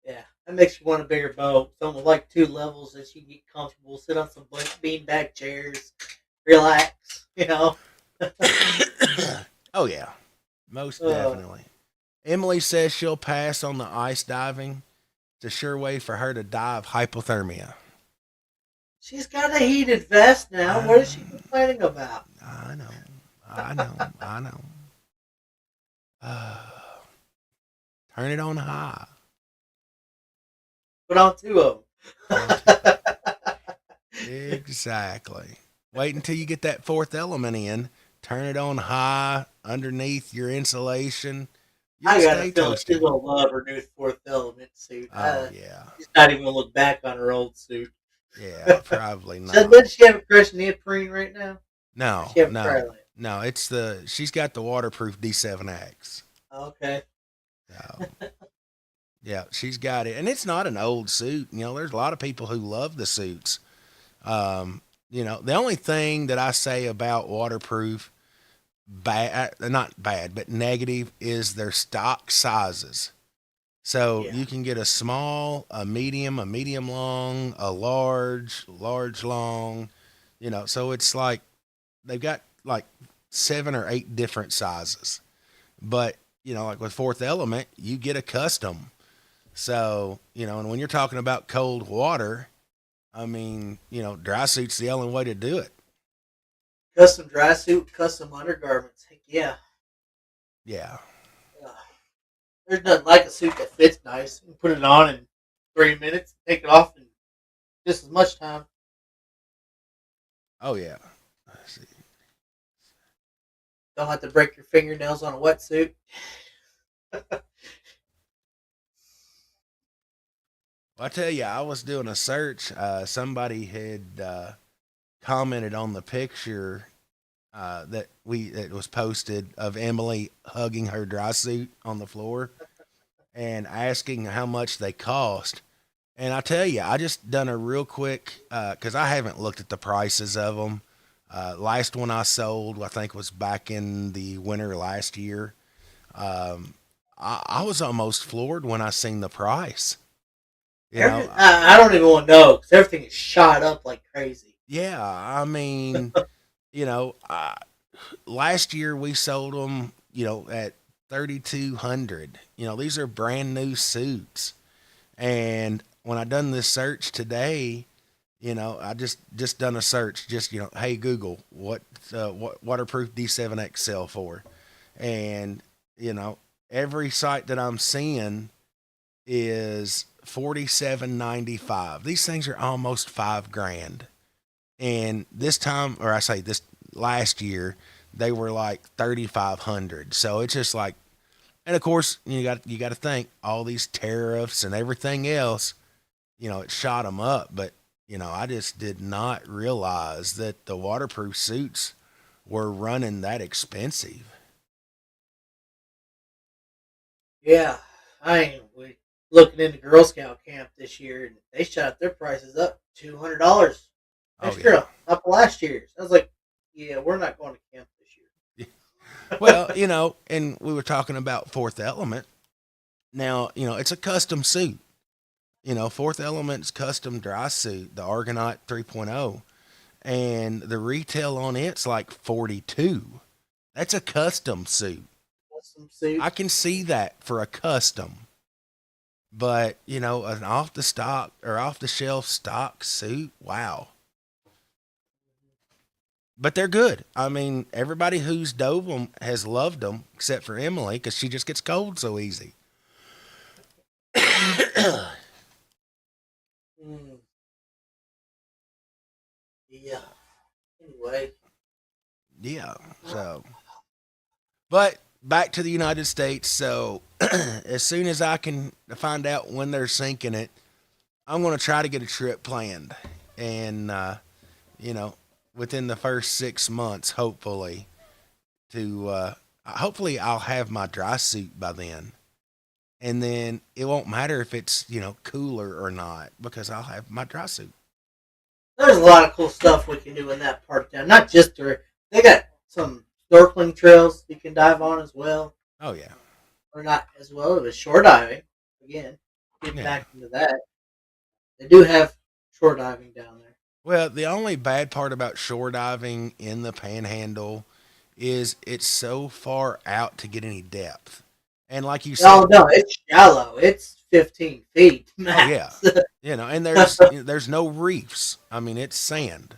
Yeah, that makes you want a bigger boat. Something with like two levels that you can get comfortable, sit on some beanbag chairs, relax, you know. Oh, yeah. Most uh, definitely. Emily says she'll pass on the ice diving. It's a sure way for her to die of hypothermia. she's got a heated vest now. What is she complaining about? I know. I know. I know. Uh, turn it on high. Put on two of Put on two. them. Exactly. Wait until you get that fourth element in. Turn it on high underneath your insulation. You'll I got a stay feeling she's toasty. gonna love her new Fourth Element suit. Oh, yeah. She's not even gonna look back on her old suit. Yeah, probably So not. does she have a crush neoprene right now? Or No, she have a no, cryolan? no. She's got the waterproof D7X. Okay. So, yeah, she's got it. And it's not an old suit. There's a lot of people who love the suits. The only thing that I say about waterproof, bad, not bad, but negative, is their stock sizes. So Yeah. you can get a small, a medium long, a large long. So it's like they've got like 7 or 8 different sizes. But like with Fourth Element, you get a custom. So and when you're talking about cold water, I mean, dry suit's the only way to do it. Custom dry suit, custom undergarments. Heck yeah. Yeah. Uh, there's nothing like a suit that fits nice. You can put it on in 3 minutes, take it off in just as much time. Oh yeah. Let's see. Don't have to break your fingernails on a wetsuit. Well, I tell you, I was doing a search. Somebody had commented on the picture that was posted of Emily hugging her dry suit on the floor and asking how much they cost. And I tell you, I just done a real quick because I haven't looked at the prices of them. Last one I sold, I think, was back in the winter last year. Um, I was almost floored when I seen the price. You know, I don't even want to know because everything is shot up like crazy. yeah, I mean, you know, uh, last year we sold them, at 3,200. These are brand new suits. And when I done this search today, I just done a search. Just hey Google, what waterproof D7X sell for, and every site that I'm seeing is 47.95. These things are almost 5 grand. And this time, or I say this last year, they were like 3,500. So it's just like And of course, you got to think all these tariffs and everything else. It shot them up. But I just did not realize that the waterproof suits were running that expensive. Yeah, we looking into Girl Scout camp this year, and they shot their prices up $200 Oh yeah. extra up last year's. I was like, yeah, we're not going to camp this Well, year. and we were talking about Fourth Element. Now, it's a custom suit. Fourth Element's custom dry suit, the Argonaut 3.0, and the retail on it's like 42. That's a custom suit. Some suit. I can see that for a custom, but an off the stock or off the shelf stock suit, wow. But they're good. I mean, everybody who's dove them has loved them, except for Emily, because she just gets cold so easy. Mm, yeah. Anyway, Yeah. So, but back to the United States. So, as soon as I can find out when they're sinking it, I'm going to try to get a trip planned, and you know, within the first 6 months, hopefully, to hopefully I'll have my dry suit by then, and then it won't matter if it's cooler or not because I'll have my dry suit. there's a lot of cool stuff we can do in that part of town. Not just they got some snorkeling trails you can dive on as well, Oh yeah, or not as well. It was shore diving again. Getting yeah. back into that, they do have shore diving down there. Well, the only bad part about shore diving in the Panhandle is it's so far out to get any depth, and like you Oh said, no, it's shallow. It's 15 feet oh yeah, max. and there's no reefs. I mean, it's sand.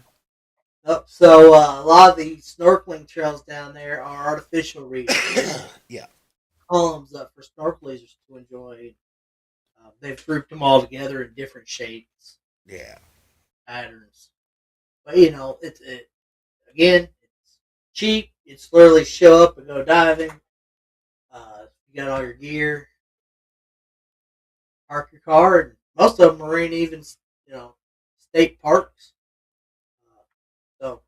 So a lot of the snorkeling trails down there are artificial reefs. They just Yeah, columns up for snorkelers to enjoy. They've grouped them all together in different shapes, yeah. patterns. But again, it's cheap. It's literally show up and go diving. You got all your gear, park your car, and most of them are in even state parks. So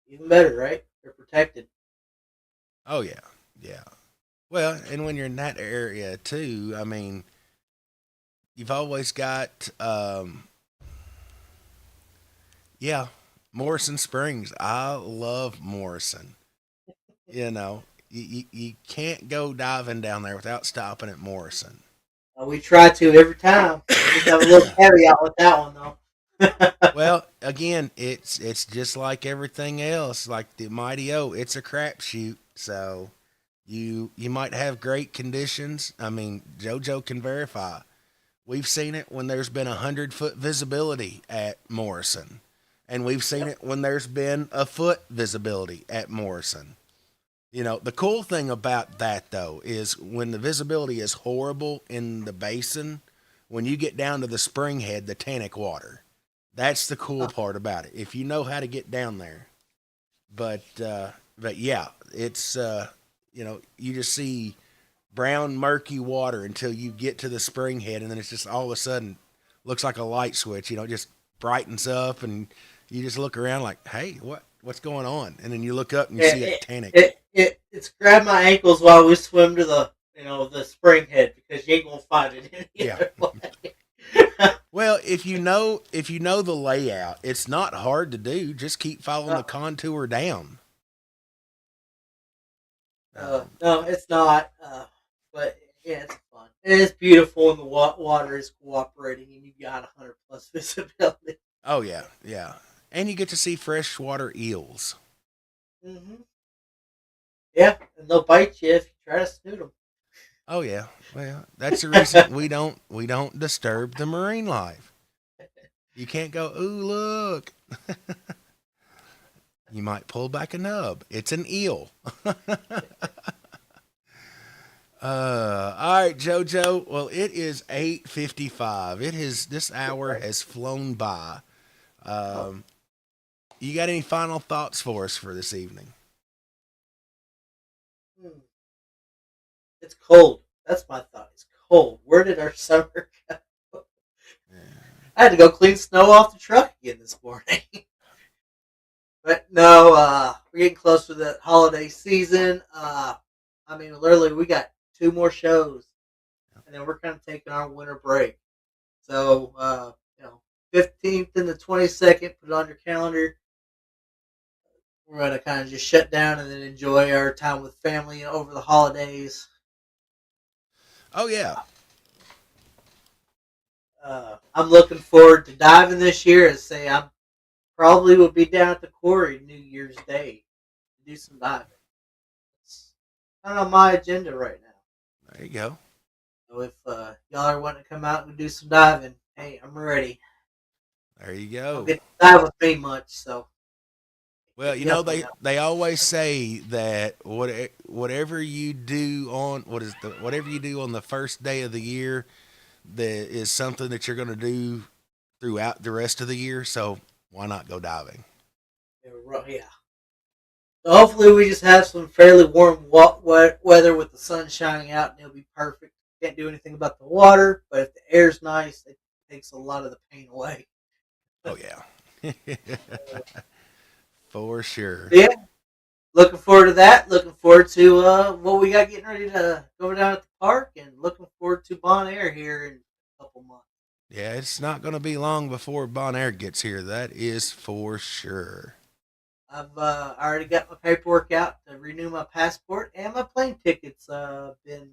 even better, right? They're protected. Oh yeah, yeah. Well, and when you're in that area too, I mean, you've always got, yeah, Morrison Springs. I love Morrison. You can't go diving down there without stopping at Morrison. We try to every time. We just have a little caveat with that one though. Well, again, it's just like everything else, like the Mighty O. It's a crapshoot. So you might have great conditions. I mean, JoJo can verify. We've seen it when there's been 100-foot visibility at Morrison, and we've seen Yep. it when there's been a foot visibility at Morrison. The cool thing about that though is when the visibility is horrible in the basin, when you get down to the spring head, the Tannic water, that's the cool part about it. If you know how to get down there, but yeah, it's you just see brown murky water until you get to the spring head, and then it's just all of a sudden looks like a light switch. It just brightens up, and you just look around like, hey, what's going on? And then you look up and you see a Tannic. It's grab my ankles while we swim to the spring head because you ain't gonna find it any Yeah. other way. Well, if you know the layout, it's not hard to do. Just keep following the uh, contour down. no, it's not. But yeah, it's fun. It's beautiful, and the water is cooperating, and you got 100+ visibility. Oh yeah, yeah, and you get to see freshwater eels. Hmm. Yeah, and they'll bite you if you try to snoot them. Oh yeah, well that's the reason we don't disturb the marine life. You can't go, ooh look. You might pull back a nub. It's an eel. All right, JoJo. Well, it is 8:55. This hour has flown by. Um, you got any final thoughts for us for this evening? Hmm. It's cold. That's my thought. It's cold. Where did our summer go? Yeah. I had to go clean snow off the truck again this morning. But no, we're getting close to the holiday season. I mean, literally, we got two more shows, and then we're kind of taking our winter break. So, 15th and the 22nd, put it on your calendar. We're going to kind of just shut down and then enjoy our time with family over the holidays. Oh yeah. I'm looking forward to diving this year and say I probably will be down at the quarry New Year's Day to do some diving. It's kind of on my agenda right now. There you go. So if y'all are wanting to come out and do some diving, hey, I'm ready. There you Don't go. get to dive with me much, so Well, hit me up on that. they always say that whatever you do on whatever you do on the first day of the year, that is something that you're going to do throughout the rest of the year. So why not go diving? Yeah. So hopefully we just have some fairly warm weather with the sun shining out, and it'll be perfect. Can't do anything about the water, but if the air's nice, it takes a lot of the pain away. Oh yeah, for sure. Yeah, looking forward to that. Looking forward to what we got getting ready to go down at the park, and looking forward to Bon Air here in a couple months. Yeah, it's not going to be long before Bon Air gets here. That is for sure. I've already got my paperwork out to renew my passport, and my plane tickets been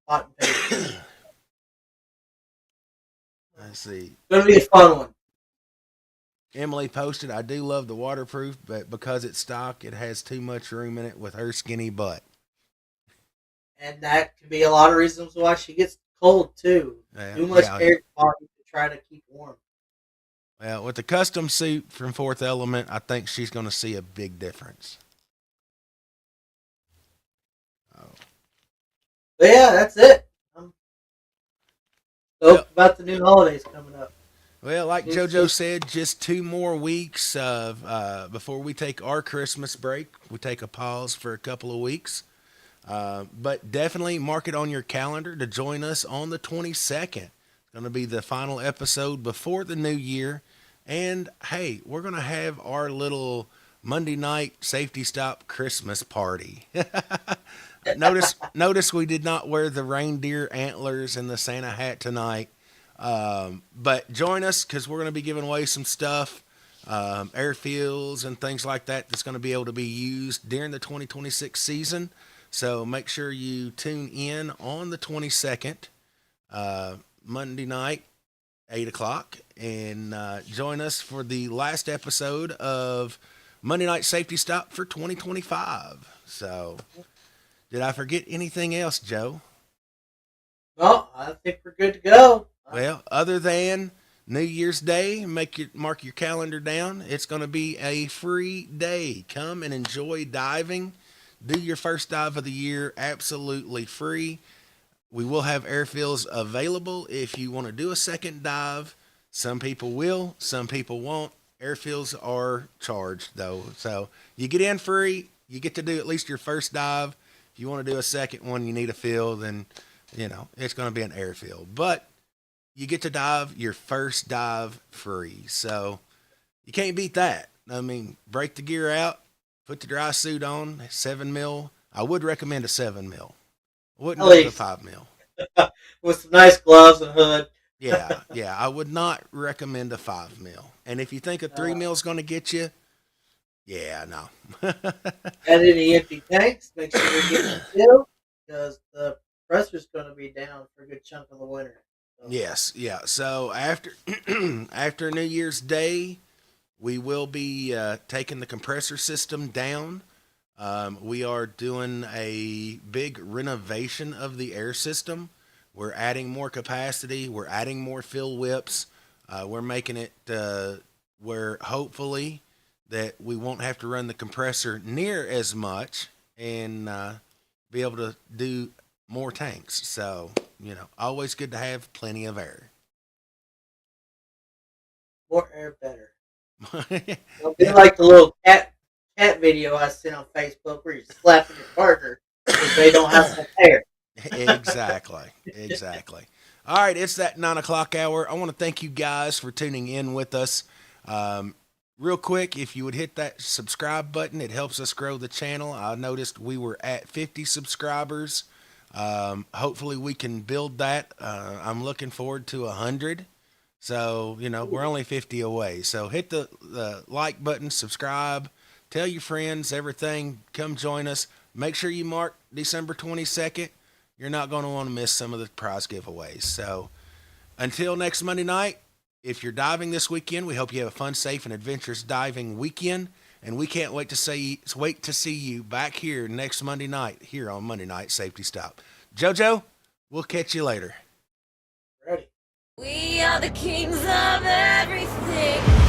bought and paid for. Let's see. It's gonna be a fun one, Emily posted, I do love the waterproof, but because it's stock, it has too much room in it with her skinny butt. and that could be a lot of reasons why she gets cold too. Yeah, Too much yeah. air quality to try to keep warm. Well, with the custom suit from Fourth Element, I think she's going to see a big difference. Oh. But yeah, that's it. I'm Well, stoked about the new holidays coming up. well, like New JoJo season. said, just 2 more weeks of before we take our Christmas break. We take a pause for a couple of weeks. But definitely mark it on your calendar to join us on the 22nd. It's going to be the final episode before the new year. And hey, we're going to have our little Monday night safety stop Christmas party. Notice we did not wear the reindeer antlers and the Santa hat tonight. But join us because we're going to be giving away some stuff, airfields and things like that that's going to be able to be used during the 2026 season. So make sure you tune in on the 22nd, Monday night, 8 o'clock, and join us for the last episode of Monday Night Safety Stop for 2025. So, did I forget anything else, Joe? Well, I think we're good to go. Well, other than New Year's Day, mark your calendar down. It's going to be a free day. Come and enjoy diving. Do your first dive of the year absolutely free. We will have airfields available if you want to do a second dive. Some people will, some people won't. Airfields are charged though. So you get in free, you get to do at least your first dive. If you want to do a second one, you need a field, then it's going to be an airfield. But you get to dive your first dive free. So you can't beat that. I mean, break the gear out, put the dry suit on, 7 mil. I would recommend a 7 mil. I wouldn't At go with a least 5 mil. with some nice gloves and hood. Yeah. I would not recommend a 5 mil. And if you think a 3 mil is going to get you, yeah, no. Got any empty tanks? Make sure they're getting filled because the pressure's going to be down for a good chunk of the winter. So, Yes, yeah. So after after New Year's Day, we will be taking the compressor system down. We are doing a big renovation of the air system. We're adding more capacity. We're adding more fill whips. We're making it where hopefully that we won't have to run the compressor near as much and be able to do more tanks. So, always good to have plenty of air. more air better. It'll be Yeah. like the little cat video I sent on Facebook where you're slapping your partner. because they don't have enough hair. Exactly. Exactly. All right, it's that 9 o'clock hour. I want to thank you guys for tuning in with us. Um, Real quick, if you would hit that subscribe button, it helps us grow the channel. I noticed we were at 50 subscribers. Hopefully, we can build that. I'm looking forward to 100. So, we're only 50 away. So, hit the like button, subscribe, tell your friends, everything. Come join us. Make sure you mark December 22nd. You're not going to want to miss some of the prize giveaways. So, until next Monday night, if you're diving this weekend, we hope you have a fun, safe, and adventurous diving weekend. And we can't wait to see you back here next Monday night here on Monday Night Safety Stop. JoJo, we'll catch you later. Ready. We are the kings of everything.